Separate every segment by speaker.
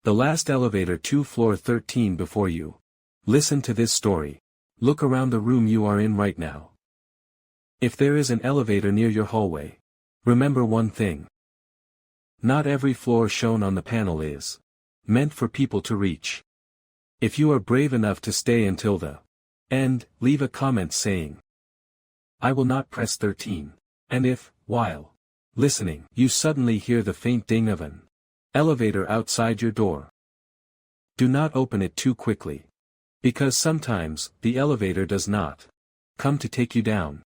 Speaker 1: The last elevator to floor 13 before you. Listen to this story. Look around the room you are in right now. If there is an elevator near your hallway, remember one thing. Not every floor shown on the panel is meant for people to reach. If you are brave enough to stay until the end, leave a comment saying, "I will not press 13. And if, while listening, you suddenly hear the faint ding of an elevator outside your door, do not open it too quickly. Because sometimes, the elevator does not come to take you down.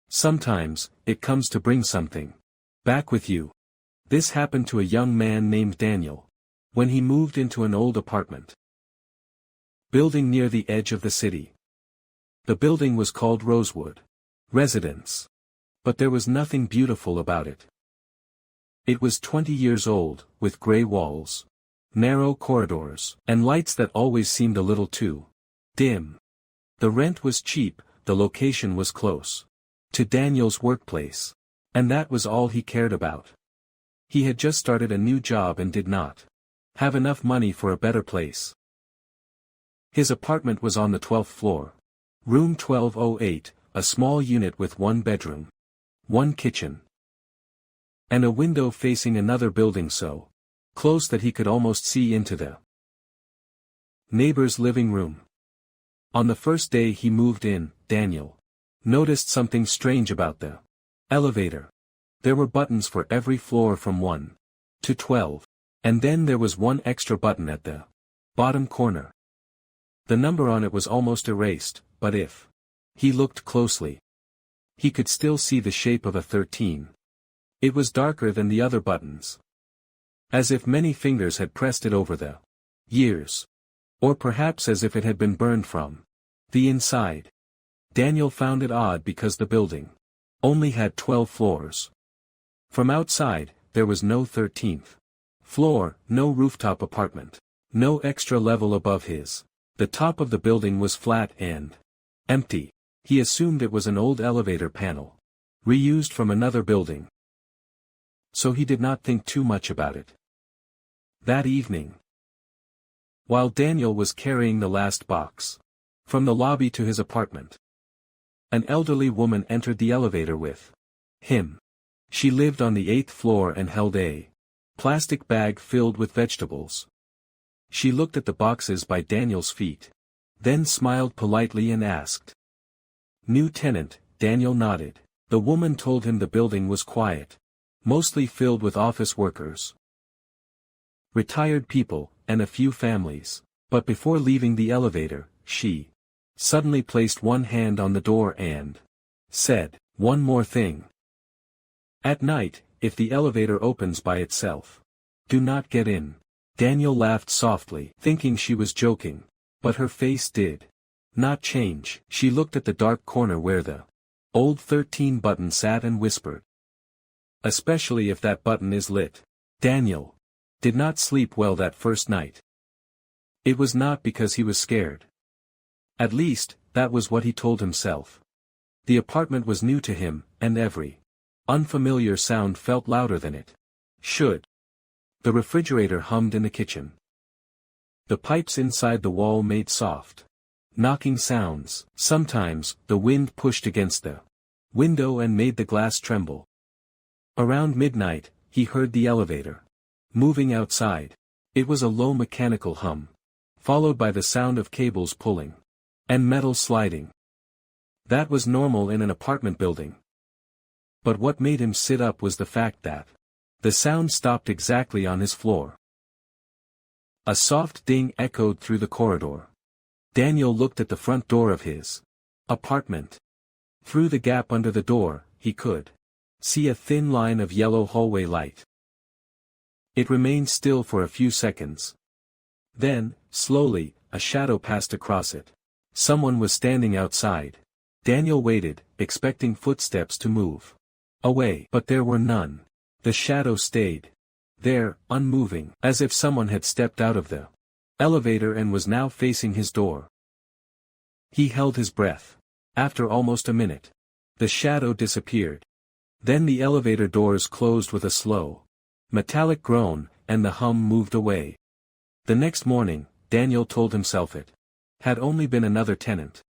Speaker 1: Sometimes, it comes to bring something back with you. This happened to a young man named Daniel, when he moved into an old apartment building near the edge of the city. The building was called Rosewood Residence. But there was nothing beautiful about it. It was 20 years old, with gray walls, narrow corridors, and lights that always seemed a little too dim. The rent was cheap, the location was close to Daniel's workplace, and that was all he cared about. He had just started a new job and did not have enough money for a better place. His apartment was on the 12th floor. Room 1208, a small unit with one bedroom, one kitchen, and a window facing another building so close that he could almost see into the neighbor's living room. On the first day he moved in, Daniel noticed something strange about the elevator. There were buttons for every floor from 1 to 12, and then there was one extra button at the bottom corner. The number on it was almost erased, but if he looked closely, he could still see the shape of a 13. It was darker than the other buttons, as if many fingers had pressed it over the years, or perhaps as if it had been burned from the inside. Daniel found it odd because the building only had 12 floors. From outside, there was no 13th floor, no rooftop apartment, no extra level above his. The top of the building was flat and empty. He assumed it was an old elevator panel, reused from another building. So he did not think too much about it. That evening, while Daniel was carrying the last box from the lobby to his apartment, an elderly woman entered the elevator with him. She lived on the 8th floor and held a plastic bag filled with vegetables. She looked at the boxes by Daniel's feet, then smiled politely and asked, "New tenant?" Daniel nodded. The woman told him the building was quiet, mostly filled with office workers, retired people, and a few families. But before leaving the elevator, she suddenly placed one hand on the door and said, "One more thing. At night, if the elevator opens by itself, do not get in." Daniel laughed softly, thinking she was joking, but her face did not change. She looked at the dark corner where the old 13 button sat and whispered, "Especially if that button is lit." Daniel did not sleep well that first night. It was not because he was scared. At least, that was what he told himself. The apartment was new to him, and every unfamiliar sound felt louder than it should. The refrigerator hummed in the kitchen. The pipes inside the wall made soft knocking sounds. Sometimes, the wind pushed against the window and made the glass tremble. Around midnight, he heard the elevator moving outside. It was a low mechanical hum, followed by the sound of cables pulling and metal sliding. That was normal in an apartment building. But what made him sit up was the fact that the sound stopped exactly on his floor. A soft ding echoed through the corridor. Daniel looked at the front door of his apartment. Through the gap under the door, he could see a thin line of yellow hallway light. It remained still for a few seconds. Then, slowly, a shadow passed across it. Someone was standing outside. Daniel waited, expecting footsteps to move away, but there were none. The shadow stayed there, unmoving, as if someone had stepped out of the elevator and was now facing his door. He held his breath. After almost a minute, the shadow disappeared. Then the elevator doors closed with a slow, metallic groan, and the hum moved away. The next morning, Daniel told himself it had only been another tenant.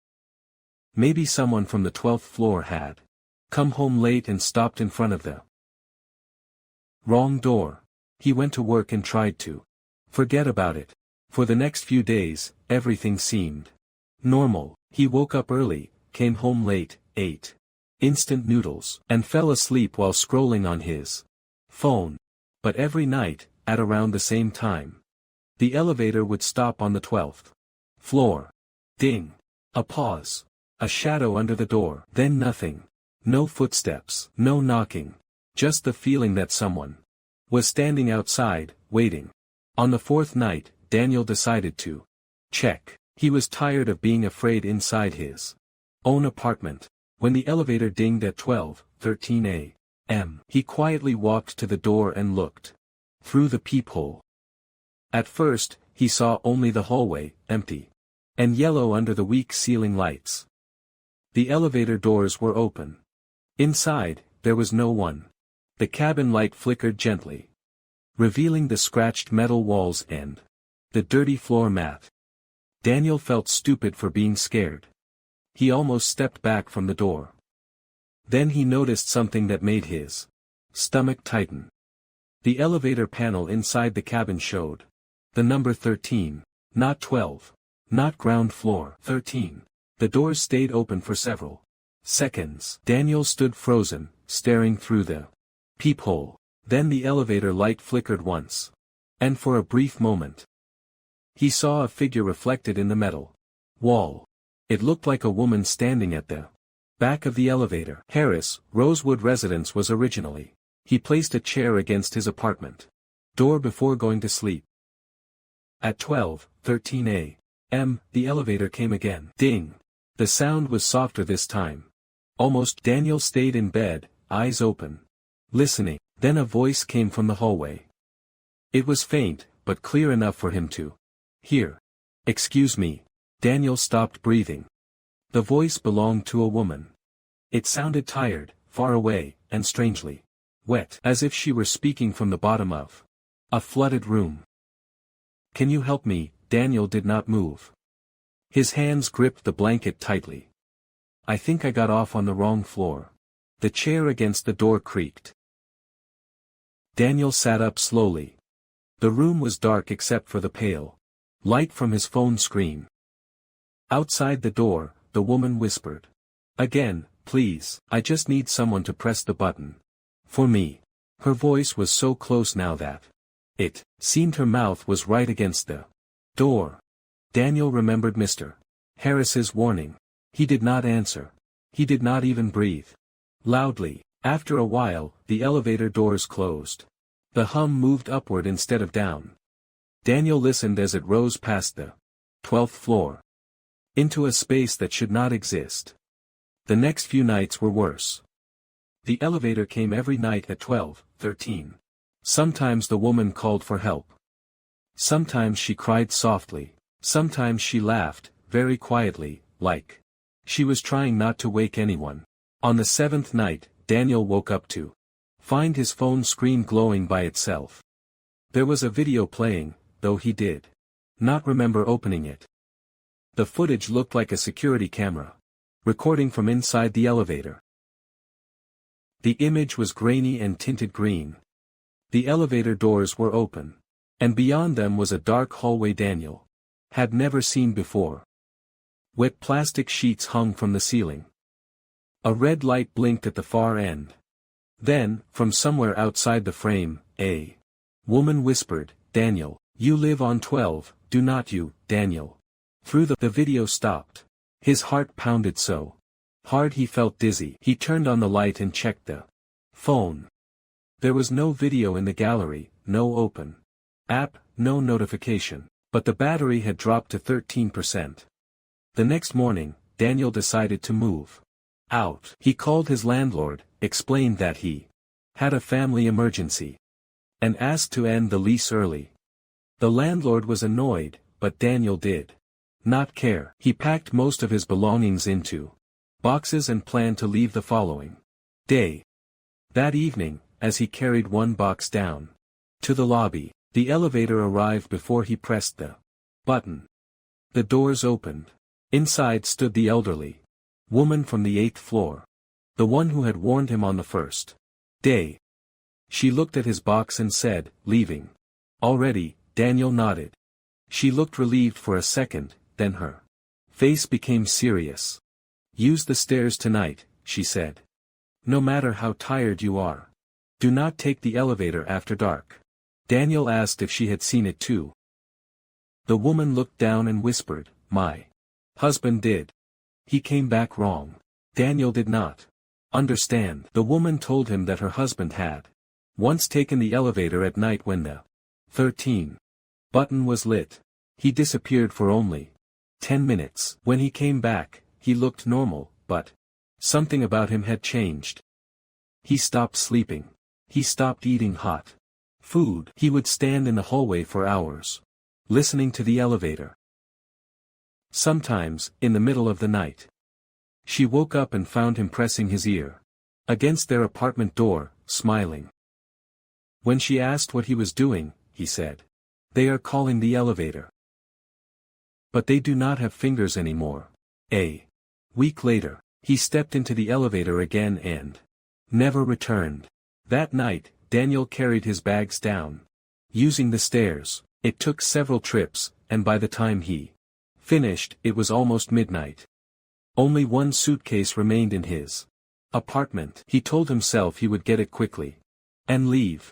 Speaker 1: Maybe someone from the 12th floor had come home late and stopped in front of the wrong door. He went to work and tried to forget about it. For the next few days, everything seemed normal. He woke up early, came home late, ate instant noodles, and fell asleep while scrolling on his phone. But every night, at around the same time, the elevator would stop on the 12th floor. Ding. A pause. A shadow under the door. Then nothing. No footsteps. No knocking. Just the feeling that someone was standing outside, waiting. On the fourth night, Daniel decided to check. He was tired of being afraid inside his own apartment. When the elevator dinged at 12:13 a.m., he quietly walked to the door and looked through the peephole. At first, he saw only the hallway, empty and yellow under the weak ceiling lights. The elevator doors were open. Inside, there was no one. The cabin light flickered gently, revealing the scratched metal walls and the dirty floor mat. Daniel felt stupid for being scared. He almost stepped back from the door. Then he noticed something that made his stomach tighten. The elevator panel inside the cabin showed the number 13, not 12, not ground floor 13. The doors stayed open for several seconds. Daniel stood frozen, staring through the peephole. Then the elevator light flickered once. And for a brief moment, he saw a figure reflected in the metal wall. It looked like a woman standing at the back of the elevator. Harris, Rosewood residence was originally. He placed a chair against his apartment door before going to sleep. At 12:13 a.m., the elevator came again. Ding. The sound was softer this time. Almost. Daniel stayed in bed, eyes open, listening. Then a voice came from the hallway. It was faint, but clear enough for him to hear. "Excuse me." Daniel stopped breathing. The voice belonged to a woman. It sounded tired, far away, and strangely wet, as if she were speaking from the bottom of a flooded room. "Can you help me?" Daniel did not move. His hands gripped the blanket tightly. "I think I got off on the wrong floor." The chair against the door creaked. Daniel sat up slowly. The room was dark except for the pale light from his phone screen. Outside the door, the woman whispered. "Again, please, I just need someone to press the button. For me." Her voice was so close now that it seemed her mouth was right against the door. Daniel remembered Mr. Harris's warning. He did not answer. He did not even breathe loudly. After a while, the elevator doors closed. The hum moved upward instead of down. Daniel listened as it rose past the 12th floor. Into a space that should not exist. The next few nights were worse. The elevator came every night at 12:13. Sometimes the woman called for help. Sometimes she cried softly. Sometimes she laughed, very quietly, like she was trying not to wake anyone. On the 7th night, Daniel woke up to find his phone screen glowing by itself. There was a video playing, though he did not remember opening it. The footage looked like a security camera, recording from inside the elevator. The image was grainy and tinted green. The elevator doors were open. And beyond them was a dark hallway Daniel had never seen before. Wet plastic sheets hung from the ceiling. A red light blinked at the far end. Then, from somewhere outside the frame, a woman whispered, "Daniel, you live on 12, do not you, Daniel?" Through the video stopped. His heart pounded so hard he felt dizzy. He turned on the light and checked the phone. There was no video in the gallery, no open app, no notification. But the battery had dropped to 13%. The next morning, Daniel decided to move out. He called his landlord, explained that he had a family emergency, and asked to end the lease early. The landlord was annoyed, but Daniel did not care. He packed most of his belongings into boxes and planned to leave the following day. That evening, as he carried one box down to the lobby, The elevator arrived before he pressed the button. The doors opened. Inside stood the elderly woman from the 8th floor. The one who had warned him on the first day. She looked at his box and said, "Leaving already?" Daniel nodded. She looked relieved for a second, then her face became serious. "Use the stairs tonight," she said. "No matter how tired you are. Do not take the elevator after dark." Daniel asked if she had seen it too. The woman looked down and whispered, "My husband did. He came back wrong." Daniel did not understand. The woman told him that her husband had once taken the elevator at night when the 13 button was lit. He disappeared for only 10 minutes. When he came back, he looked normal, but something about him had changed. He stopped sleeping. He stopped eating hot food. He would stand in the hallway for hours, listening to the elevator. Sometimes, in the middle of the night, she woke up and found him pressing his ear against their apartment door, smiling. When she asked what he was doing, he said, "They are calling the elevator. But they do not have fingers anymore." A week later, he stepped into the elevator again and never returned. That night, Daniel carried his bags down, using the stairs. It took several trips, and by the time he finished, it was almost midnight. Only one suitcase remained in his apartment. He told himself he would get it quickly and leave.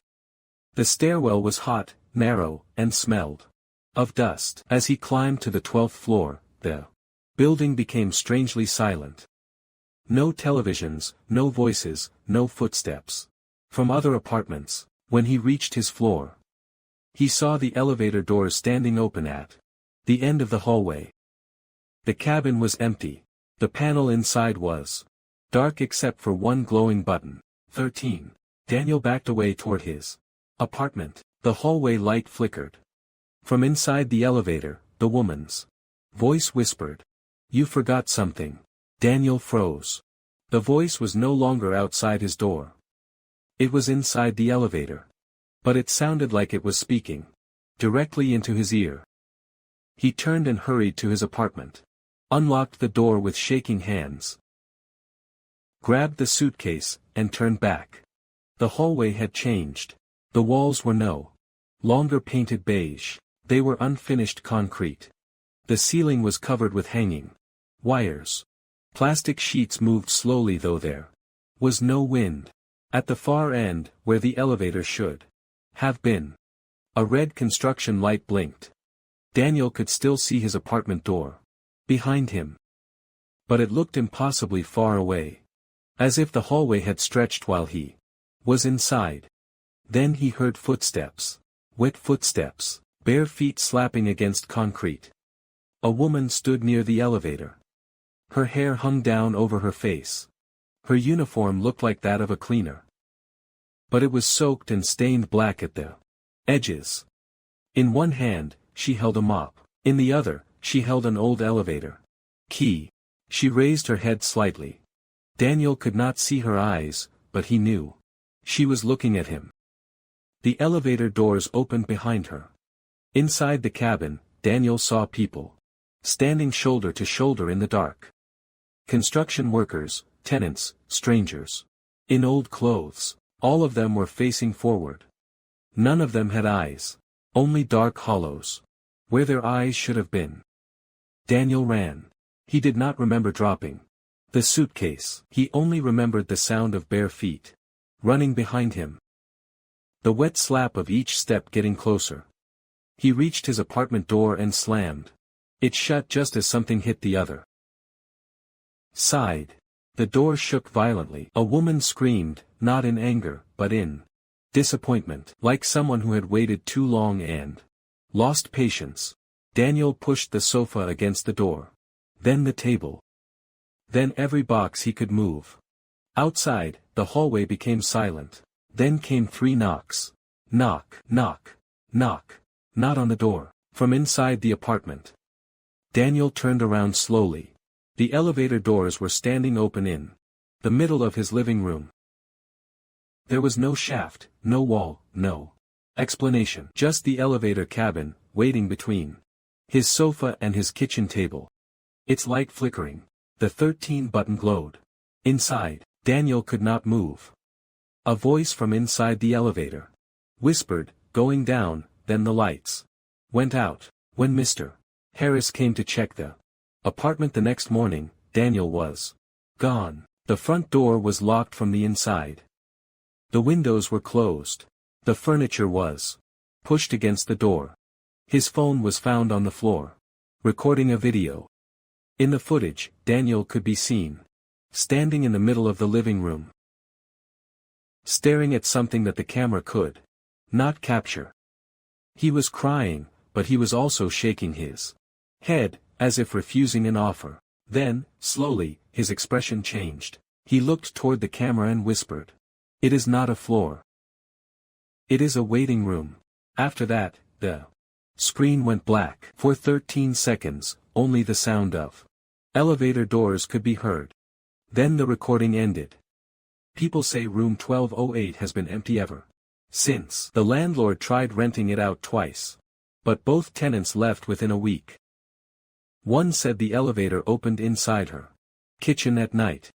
Speaker 1: The stairwell was hot, narrow, and smelled of dust. As he climbed to the 12th floor, the building became strangely silent. No televisions, no voices, no footsteps from other apartments. When he reached his floor, he saw the elevator doors standing open at the end of the hallway. The cabin was empty. The panel inside was dark except for one glowing button. 13. Daniel backed away toward his apartment. The hallway light flickered. From inside the elevator, the woman's voice whispered, "You forgot something." Daniel froze. The voice was no longer outside his door. It was inside the elevator. But it sounded like it was speaking directly into his ear. He turned and hurried to his apartment. Unlocked the door with shaking hands. Grabbed the suitcase, and turned back. The hallway had changed. The walls were no longer painted beige. They were unfinished concrete. The ceiling was covered with hanging wires. Plastic sheets moved slowly though there was no wind. At the far end, where the elevator should have been, a red construction light blinked. Daniel could still see his apartment door behind him. But it looked impossibly far away. As if the hallway had stretched while he was inside. Then he heard footsteps. Wet footsteps, bare feet slapping against concrete. A woman stood near the elevator. Her hair hung down over her face. Her uniform looked like that of a cleaner. But it was soaked and stained black at the edges. In one hand, she held a mop. In the other, she held an old elevator key. She raised her head slightly. Daniel could not see her eyes, but he knew she was looking at him. The elevator doors opened behind her. Inside the cabin, Daniel saw people standing shoulder to shoulder in the dark. Construction workers, tenants, strangers. In old clothes. All of them were facing forward. None of them had eyes. Only dark hollows. Where their eyes should have been. Daniel ran. He did not remember dropping the suitcase. He only remembered the sound of bare feet running behind him. The wet slap of each step getting closer. He reached his apartment door and slammed it shut just as something hit the other side. The door shook violently. A woman screamed, not in anger, but in disappointment, like someone who had waited too long and lost patience. Daniel pushed the sofa against the door. Then the table. Then every box he could move. Outside, the hallway became silent. Then came 3 knocks. Knock, knock, knock. Not on the door. From inside the apartment. Daniel turned around slowly. The elevator doors were standing open in the middle of his living room. There was no shaft, no wall, no Explanation: just the elevator cabin, waiting between his sofa and his kitchen table. Its light flickering. The 13 button glowed. Inside, Daniel could not move. A voice from inside the elevator whispered, "Going down," then the lights went out. When Mr. Harris came to check the apartment the next morning, Daniel was gone. The front door was locked from the inside. The windows were closed. The furniture was pushed against the door. His phone was found on the floor, recording a video. In the footage, Daniel could be seen standing in the middle of the living room, staring at something that the camera could not capture. He was crying, but he was also shaking his head, as if refusing an offer. Then, slowly, his expression changed. He looked toward the camera and whispered, "It is not a floor. It is a waiting room." After that, the screen went black. For 13 seconds, only the sound of elevator doors could be heard. Then the recording ended. People say room 1208 has been empty ever since. The landlord tried renting it out twice, but both tenants left within a week. One said the elevator opened inside her kitchen at night.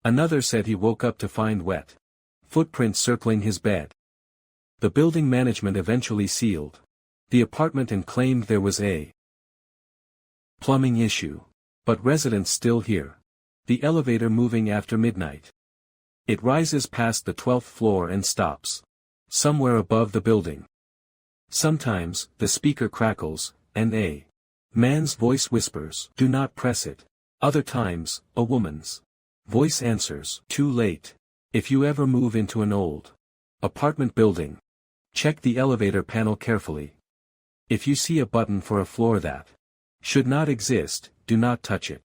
Speaker 1: Another said he woke up to find wet footprints circling his bed. The building management eventually sealed the apartment and claimed there was a plumbing issue. But residents still hear the elevator moving after midnight. It rises past the 12th floor and stops somewhere above the building. Sometimes, the speaker crackles, and a man's voice whispers, "Do not press it." Other times, a woman's voice answers, "Too late." If you ever move into an old apartment building, check the elevator panel carefully. If you see a button for a floor that should not exist, do not touch it.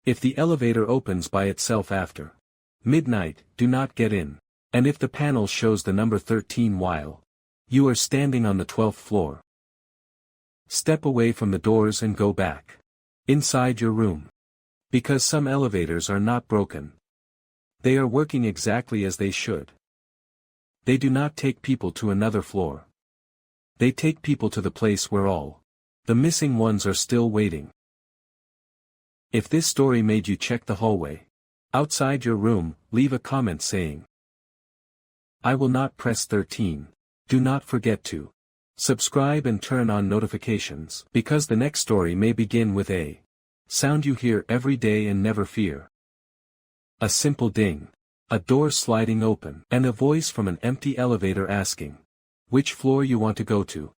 Speaker 1: If the elevator opens by itself after midnight, do not get in. And if the panel shows the number 13 while you are standing on the 12th floor, step away from the doors and go back inside your room. Because some elevators are not broken. They are working exactly as they should. They do not take people to another floor. They take people to the place where all the missing ones are still waiting. If this story made you check the hallway outside your room, leave a comment saying, "I will not press 13. Do not forget to subscribe and turn on notifications, because the next story may begin with a sound you hear every day and never fear. A simple ding, a door sliding open, and a voice from an empty elevator asking which floor you want to go to.